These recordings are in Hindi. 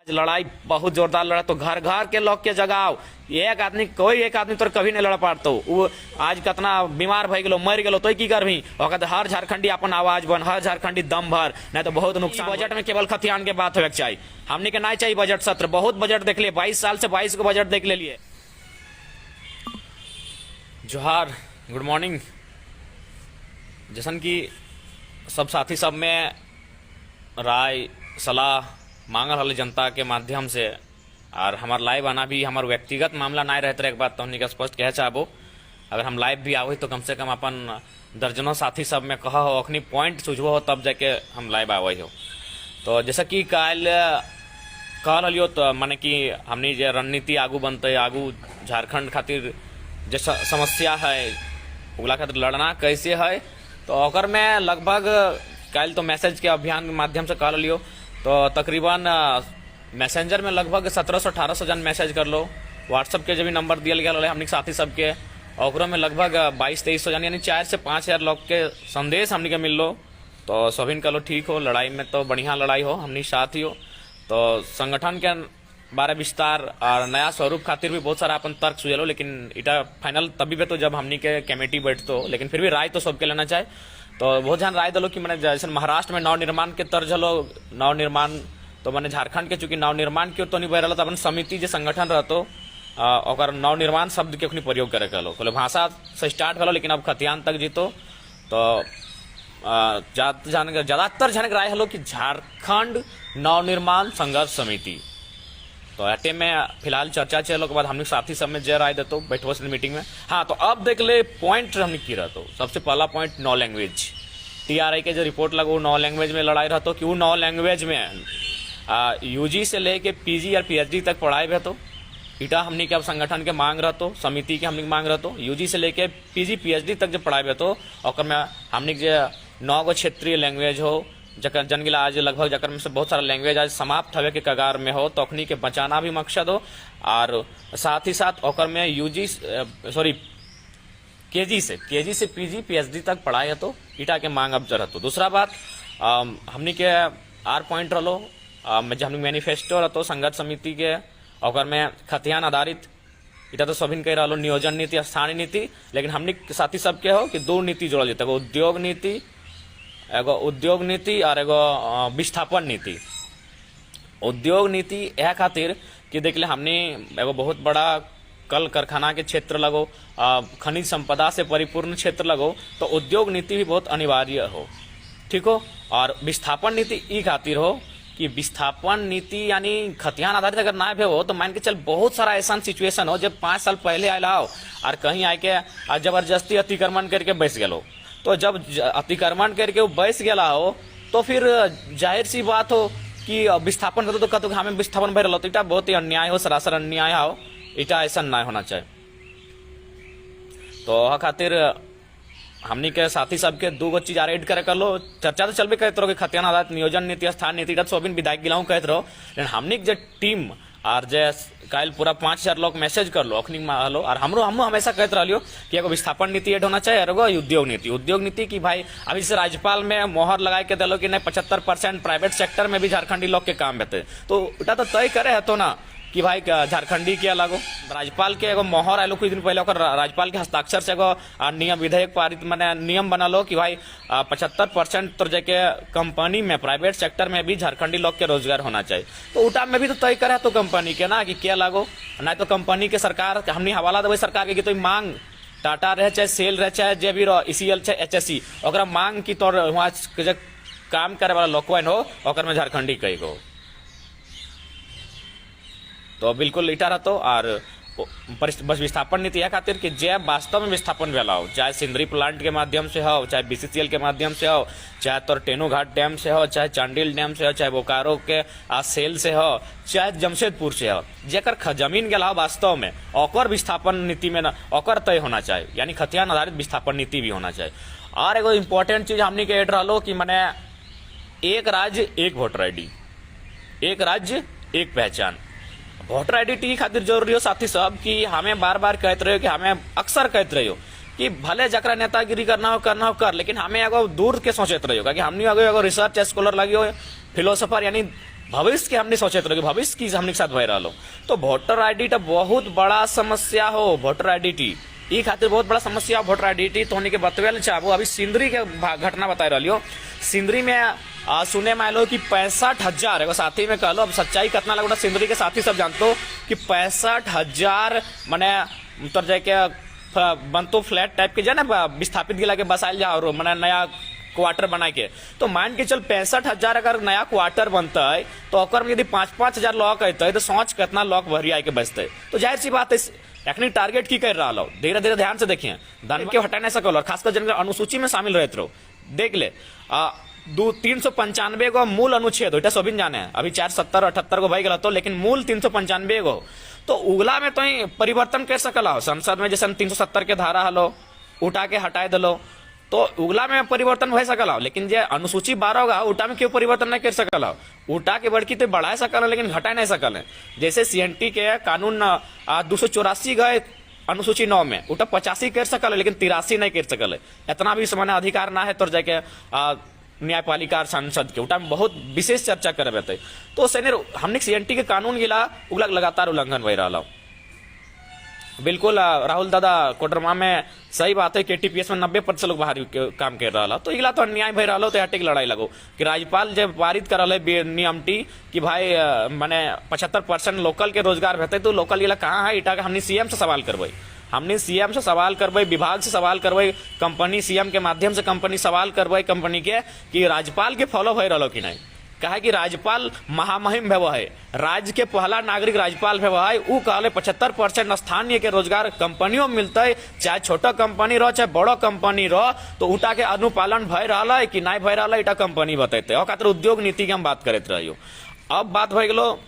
लड़ाई बहुत जोरदार लड़ा तो घर घर के लोग के जगाओ। एक आदमी कोई एक आदमी तो कभी नहीं लड़ पातो। वो आज कितना बीमार भई गेलो मर गेलो तो की करभी ओकर हर झारखंडी अपन आवाज बन, हर झारखंडी दम भर, नहीं तो बहुत नुकसान। बजट में केवल खतियान के बात होवे के चाहिए, हमने के नहीं चाहिए बजट सत्र। बहुत बजट देख लिए, 22 साल से 22 को बजट देख ले लिए। जोहार, गुड मॉर्निंग। जैसन कि सब साथी सब में राय सलाह मांगल हल जनता के माध्यम से, और हमार लाइव आना भी हमार व्यक्तिगत मामला नहीं रहते रहे। एक बात तो हमने स्पष्ट कह चाहबो, अगर हम लाइव भी आवे तो कम से कम अपन दर्जनों साथी सब में कहा हो, अखनी पॉइंट सुझबो हो तब जाके हम लाइव आवे हो। तो जैसा कि कल कहल हलियो तो माने कि हमनी जे रणनीति आगू बनते, आगू झारखंड खातिर जो समस्या है ओला खातिर लड़ना कैसे है, तो ओकर में लगभग कल तो मैसेज के अभियान के माध्यम से कहल लियो तो तकरीबन मैसेंजर में लगभग 1700-1800 जन मैसेज कर लो। व्हाट्सअप के जो भी नंबर दिया गया हमने साथी सबके, और में लगभग 2200-2300 जन यानी 4 से 5000 लोग के संदेश हमने के मिल लो। तो सभी कलो ठीक हो, लड़ाई में तो बढ़िया लड़ाई हो, हमने साथ ही हो। तो संगठन के बारे विस्तार और नया स्वरूप खातिर भी बहुत सारा अपन तर्क सुझलो, लेकिन इटा फाइनल तभी पे तो जब हमनी के कमेटी बैठतो, लेकिन फिर भी राय तो सबके लेना चाहे। तो बहुत जन राय दलो कि मैंने जैसे महाराष्ट्र में नवनिर्माण के तर्ज हलो, नवनिर्माण तो मैंने झारखंड के चूंकि नवनिर्माण के तो नहीं बह रहा, तो अपन समिति जो संगठन रहतो और नवनिर्माण शब्द के प्रयोग करे कलो भाषा से स्टार्ट करो, लेकिन अब खतियान तक जीतो। तो ज्यादातर जन राय हलो कि झारखंड नवनिर्माण संघर्ष समिति। तो अटे में फिलहाल चर्चा चलो के बाद हमने साथी सब में जय राय देते बैठो मीटिंग में। हाँ, तो अब देख ले पॉइंट हमने की रहा। तो सबसे पहला पॉइंट नौ लैंग्वेज, टीआरआई के जो रिपोर्ट लगो 9 लैंग्वेज में लड़ाई रहा, कि वो 9 लैंग्वेज में यूजी से लेके पीजी और पीएचडी तक पढ़ाई रहा। तो इटा हमने के अब संगठन के मांग रहा, तो समिति के हमने मांग रहा, तो यूजी से लेके पीजी पीएचडी तक जो पढ़ाई रहा, तो में हमने जो 9 गो क्षेत्रीय लैंग्वेज हो जकर जनगिला आज लगभग जकर में से बहुत सारा लैंग्वेज आज समाप्त हवे के कगार में हो, तो अखनी के बचाना भी मकसद हो। और साथ ही साथ ओकर में यूजी सॉरी केजी से पीजी पीएचडी तक पढ़ाई है, तो इटा के मांग अब जरूरत हो। दूसरा बात हमनी के आर पॉइंट रहो जब हमने मैनिफेस्टो रहो संघर्ष समिति के, ओकर में खतियान आधारित इटा तो सभी कह रहा नियोजन नीति स्थानीय नीति, लेकिन हमनी साथी सबके हो कि 2 नीति जोड़ल जाता है, एगो उद्योग नीति और एगो विस्थापन नीति। उद्योग नीति यह खातिर कि देख ले हमने एगो बहुत बड़ा कल कारखाना के क्षेत्र लगो, खनिज संपदा से परिपूर्ण क्षेत्र लगो, तो उद्योग नीति भी बहुत अनिवार्य हो, ठीक हो। और विस्थापन नीति ई खातिर हो कि विस्थापन नीति यानी खतियान आधारित अगर ना भी हो तो मान के चल बहुत सारा ऐसा सिचुएशन हो जब 5 साल पहले आयल हो और कहीं आके जबरदस्ती अतिक्रमण करके बैस गलो। तो जब अतिक्रमण करके वो बैस गया हो तो फिर जाहिर सी बात हो कि विस्थापन करते तो कहते हमें विस्थापन भर रहा, तो इटा बहुत ही अन्याय हो, सरासर अन्याय हो, इटा ऐसा ना होना चाहिए। तो खातिर हमनी के साथी सबके 2 गो चीज ऐड करे कर लो। चर्चा तो चलबे कहते रहो कि खतियान आधारित नियोजन नीति स्थान नीति तो सभी विधायक गिलाऊं कहते रहो, लेकिन हमनी के टीम और जे कल पूरा 5000 लोग मैसेज कर लो अखनी हलो, और हम हमेशा कहते रहियो कि एगो विस्थापन नीति ऐड होना चाहिए, एगो उद्योग नीति की भाई अभी से राज्यपाल में मोहर लगा के दिलो कि नहीं 75% प्राइवेट सेक्टर में भी झारखंडी लोग के काम रहते, तो इटा तो तय करे है तो ना कि भाई झारखंडी के अलग हो। राज्यपाल के एगो मोहर आलो कुछ दिन पहले, राज्यपाल के हस्ताक्षर से एगो नियम विधेयक पारित मैंने नियम बना लो कि भाई 75% तो जाके कंपनी में प्राइवेट सेक्टर में भी झारखंडी लोग के रोजगार होना चाहिए। तो उटा में भी तो तय करे तो कंपनी के ना कि क्या लागो, ना तो कंपनी के सरकार हमने हवाला देवे सरकार के कि तो मांग टाटा रहे चाहे सेल रहे चाहे जे भी ईसीएल चाहे एचएससी, ओकरा मांग की तौर वहाँ काम करे वाला लोग हो ओकर में झारखंडी कई गो, तो बिल्कुल इटा रहतो। और बस विस्थापन नीति यह खातिर कि जे वास्तव में विस्थापन भेला हो, चाहे सिंदरी प्लांट के माध्यम से हो, चाहे बीसीसीएल के माध्यम से हो, चाहे तो टेनो घाट डैम से हो, चाहे चांडिल डैम से हो, चाहे बोकारो के सेल से हो, चाहे जमशेदपुर से हो, जेकर जमीन गेला हो वास्तव में ओकर विस्थापन नीति में ओकर तय होना चाहिए, यानी खतियान आधारित विस्थापन नीति भी होना चाहिए। और एगो इम्पोर्टेंट चीज हमने के ऐड रहो कि मैंने एक राज्य एक वोटर आईडी, एक राज्य एक पहचान। वोटर आइडेंटिटी खातिर जरूरी हो साथी सब कि हमें बार बार कहते रहो कि हमें अक्सर कहते रहो कि भले जकरा नेतागिरी करना हो कर, लेकिन हमें एगो दूर के सोचते रहो कि हमने एगो रिसर्च स्कॉलर लगी हो, फिलोसोफर यानी भविष्य के हमने सोचे रहो कि भविष्य की हमने के साथ भय रहा। तो वोटर आईडी तो बहुत बड़ा समस्या हो, वोटर आईडेंटिटी ई खातिर बहुत बड़ा समस्या हो वोटर आईडेंटिटी तो होने के बतवेल चाहबो। अभी सिंदरी के घटना बता रही हो। सिंदरी में सुने में आलो कि 65,000 एगो साथी में कहलो, अब सच्चाई कितना लगो सिंदरी के साथी सब जानतो कि 65,000 मैंने उतर जाके बनतो फ्लैट टाइप के जो ना विस्थापित गिला के बसायल जा और मैंने नया क्वार्टर बना के। तो मान के चल 65,000 अगर नया क्वार्टर बनता है तो ओकर में यदि 5-5 हजार लॉक अतः तो सोच कितना लॉक भरिया के बचते। तो जाहिर सी बात है एखनी टारगेट की कर रहा हो। धीरे धीरे ध्यान से देखिए, धन के हटा नहीं सकल और खासकर जिनके अनुसूची में शामिल रहते रहो। देख ले 395 गो मूल अनुच्छेद हो सभी जाने हैं। अभी 470-78 गो भाई गलत हो, लेकिन मूल 395 गो। तो उगला में तो ही परिवर्तन कर सकल हो। संसद में जैसे 370 के धारा हलो उठा के हटाए दलो तो उगला में परिवर्तन हो सकल हो, लेकिन जे अनुसूची 12 होगा उठा में क्यों परिवर्तन नहीं कर सकल हो। उठा के बढ़की तो बढ़ा सकल, लेकिन घटा नहीं सकल है। जैसे सीएनटी के कानून 284 गए अनुसूची 9 में उठा 85 कर सकल है, लेकिन 83 नहीं कर सकल है। इतना भी सामान्य अधिकार ना है तो जाके न्यायपालिका और संसद के उठा में बहुत विशेष चर्चा करे थे। तो हमने सीएनटी के कानून गिला उगला लगातार उल्लंघन हो रहा। बिल्कुल राहुल दादा कोडरमा में सही बात है कि टीपीएस में 90% लोग बाहर काम कर रहा। तो इगला तो अन्याय भय रहा तो हटे की लड़ाई लगो कि राज्यपाल जब पारित कर रहा नियम टी कि भाई मैंने 75% लोकल के रोजगार भेजते तो लोकल इला कहाँ है। इटा हमने सीएम से सवाल करवाई, हमने सीएम से सवाल करवाई, विभाग से सवाल करवाई, कंपनी सीएम के माध्यम से कंपनी सवाल करवाई कंपनी के कि राज्यपाल के फॉलो भय रहा कि नहीं। कहा कि राज्यपाल महामहिम भव है, राज्य के पहला नागरिक राज्यपाल भव है। वो कहले 75% स्थानीय के रोजगार कंपनियों में मिलता है, चाहे छोटा कंपनी रहो चाहे बड़ो कंपनी रहो। तो उठा के अनुपालन भय रहा है कि नहीं भय रहा इटा कंपनी बताते और खातिर उद्योग नीति के हम बात करते रहियो। अब बात भय गलो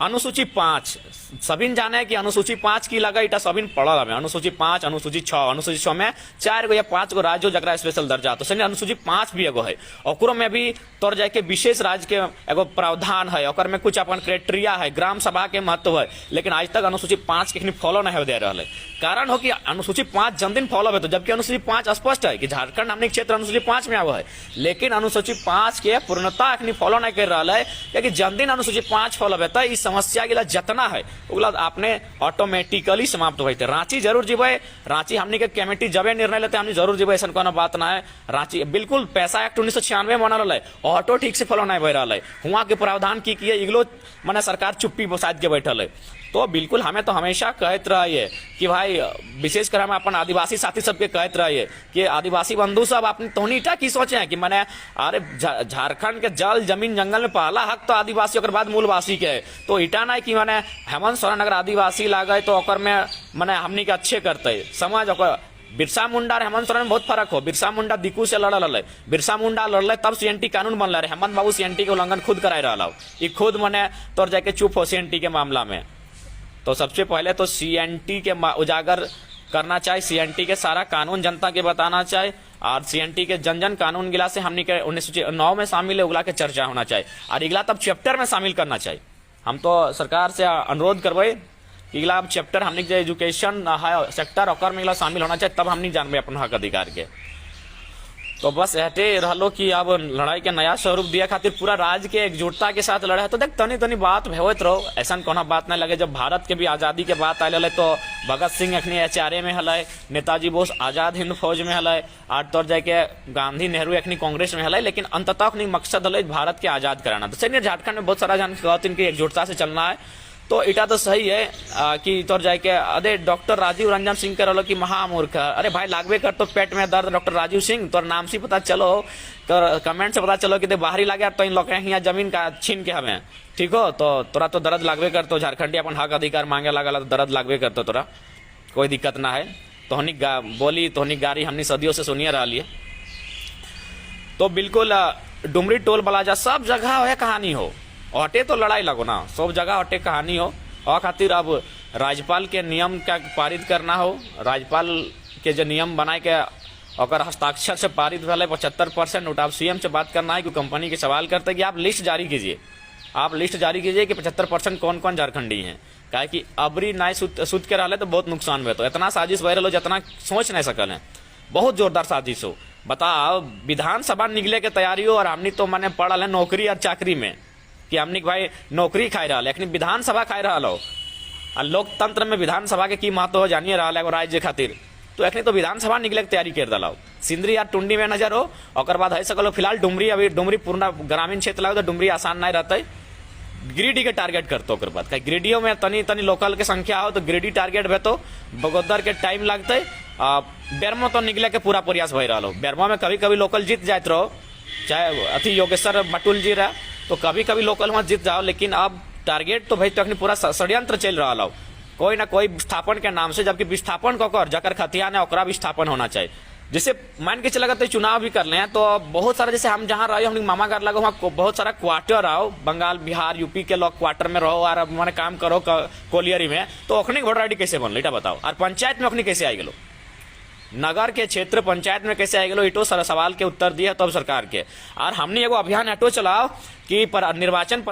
अनुसूची 5। सभी जाने कि अनुसूची 5 की लगा इटा सभी पढ़ल हमें। अनुसूची 5, अनुसूची 6, अनुसूची 6 में 4 गो या 5 गो राज्यों जरा स्पेशल दर्जा तो सही अनुसूची 5 भी एगो है। ओकरो में भी तोर जाके विशेष राज्य के एगो प्रावधान है, ओकर में कुछ अपन क्राइटेरिया है, ग्राम सभा के महत्व है। लेकिन आज तक अनुसूची 5 के फॉलो नहीं हो दे रहा है। कारण हो कि अनुसूची 5 जन्मदिन फॉलो है, तो जबकि अनुसूची 5 स्पष्ट है कि झारखंड हमने क्षेत्र अनुसूची 5 में आवा है, लेकिन अनुसूची 5 के पूर्णता अखनी फॉलो नहीं कर रहा है। क्योंकि जन्मदिन अनुसूची 5 फॉलो है इस समस्या गिला जितना है उगला आपने ऑटोमेटिकली समाप्त होते। रांची जरूर जीवे, रांची हमने के कमेटी जब निर्णय लेते हमने जरूर जीवे, ऐसा कोनो बात ना है। रांची बिल्कुल पैसा एक्ट 1996 बना रहा है, ऑटो ठीक से फॉलो नहीं हो रहा है। हुआ के प्रावधान की किए इगलो मैंने सरकार चुप्पी बसाद के बैठल है। तो बिल्कुल हमें तो हमेशा कहते रहिए कि भाई विशेषकर हम अपन आदिवासी साथी सबके कहते रहिए कि आदिवासी बंधु सब अपनी तोनीटा की सोचे हैं कि मैंने अरे झारखंड के जल जमीन जंगल में पहला हक तो आदिवासी और बाद मूलवासी के है। तो इटा ना कि मैंने हेमंत सोरेन अगर आदिवासी लागे तो ओकर में मैंने हमनी के अच्छे करते समाज। बिरसा मुंडा और हेमंत सोरेन में बहुत फर्क हो। बिरसा मुंडा दिकू से लड़ल है, बिरसा मुंडा लड़ल तब सीएनटी कानून बनल है। हेमंत बाबू सीएनटी के उल्लंघन खुद कराए रहा, खुद मैंने तोर जाके चुप हो सीएनटी के मामला में। तो सबसे पहले तो सीएनटी के उजागर करना चाहिए, सीएनटी के सारा कानून जनता के बताना चाहिए और सीएनटी के जन जन कानून गिला से हमने के 1909 में शामिल है उगला के चर्चा होना चाहिए और इगला तब चैप्टर में शामिल करना चाहिए। हम तो सरकार से अनुरोध करवाए कि इगला अब चैप्टर हमने जो एजुकेशन है सेक्टर और में शामिल होना चाहिए, तब हमने जानबे अपन हक अधिकार के। तो बस हटे रहो कि अब लड़ाई के नया स्वरूप दिया खातिर पूरा राज्य के एकजुटता के साथ लड़ा है। तो देख तनी तनी बात होत रहो, ऐसा कोनो बात नहीं लगे। जब भारत के भी आज़ादी के बात आए तो भगत सिंह अखनी HRA में हल, नेताजी बोस आज़ाद हिंद फौज में हल और तौर जाके गांधी नेहरू अखनी कांग्रेस में हल। लेकिन अंततः अखनी मकसद हल भारत के आज़ाद कराना। तो सही झारखंड में बहुत सारा जन इनकी एकजुटता से चलना है। तो इटा तो सही है कि तोर जाके अरे डॉक्टर राजीव रंजन सिंह के रहो कि महामूर्ख। अरे भाई लागबे कर तो पेट में दर्द डॉक्टर राजीव सिंह तोर नाम से पता चलो, तो कमेंट से पता चलो कि बाहरी लागे तो इन लोग यहाँ जमीन का छीन के हमें ठीक हो। तो तोरा तो दर्द लागबे कर, तो झारखंडी अपन हक अधिकार मांगे लगा तो दर्द लागबे कर, तो तोरा कोई दिक्कत ना है। तोहनी बोली तोहनी गाड़ी हमने सदियों से सुनिए रहा लिए। तो बिल्कुल डुमरी टोल बलाजा सब जगह है कहानी हो, हटे तो लड़ाई लगो ना, सब जगह हटे कहानी हो। और खातिर अब राज्यपाल के नियम का पारित करना हो, राज्यपाल के जो नियम बनाए के और हस्ताक्षर से पारित भले 75% उठाव सीएम से बात करना है कि कंपनी के सवाल करते कि आप लिस्ट जारी कीजिए, आप लिस्ट जारी कीजिए कि 75% कौन कौन झारखंडी हैं। काहे कि अबरी नाय सुत के रहा तो बहुत नुकसान हुए। तो इतना साजिश भय रहा जितना सोच नहीं सकल है, बहुत जोरदार साजिश हो। बताओ विधानसभा निकले के तैयारी हो और हमने तो मैंने पढ़ल है नौकरी और चाकरी में, कि हमने भाई नौकरी खाई रहा लेकिन विधानसभा खाई रहा हो। आ लोकतंत्र में विधानसभा के की महत्व हो जानिए रहा है राज्य खातिर, तो एखनी तो विधानसभा निकले के तैयारी कर दिलाओ। सिंदरी या टुंडी में नजर हो और बाद है सकलो फिलहाल डुमरी, अभी डुमरी पूर्ण ग्रामीण क्षेत्र लगे तो डुमरी आसान नहीं रहता है। गिरिडीह के टारगेट करते ओकर बाद कहीं गिरिडीह में तनी तनी लोकल के संख्या हो तो गिरिडीह टारगेट भे तो बगोदर के टाइम लगते। बेरमो तो निकले के पूरा प्रयास हो रहा हो। बेरमो में कभी कभी लोकल जीत जाते रहो, चाहे अति योगेश्वर बटुल जी रहा तो कभी कभी लोकल में जीत जाओ, लेकिन अब टारगेट तो भाई तो पूरा षड्यंत्र चल रहा हो कोई ना कोई विस्थापन के नाम से, जबकि विस्थापन कर जकर खतियान है ओकरा विस्थापन होना चाहिए। जैसे मान के चला तो चुनाव भी कर ले हैं तो बहुत सारा, जैसे हम जहाँ रहे हम मामा घर लगे वहाँ बहुत सारा क्वार्टर आओ, बंगाल बिहार यूपी के लोग क्वार्टर में रहो और मैंने काम करो कोलियरी में, तो अखनी वोटर आई डी कैसे बनल इटा बताओ। और पंचायत में अखनी कैसे आई गलो, नगर के क्षेत्र पंचायत में कैसे आई गलो, इटो सारा सवाल के उत्तर दिया तब सरकार के। और हमने एगो अभियान हटो चलाओ कि निर्वाचन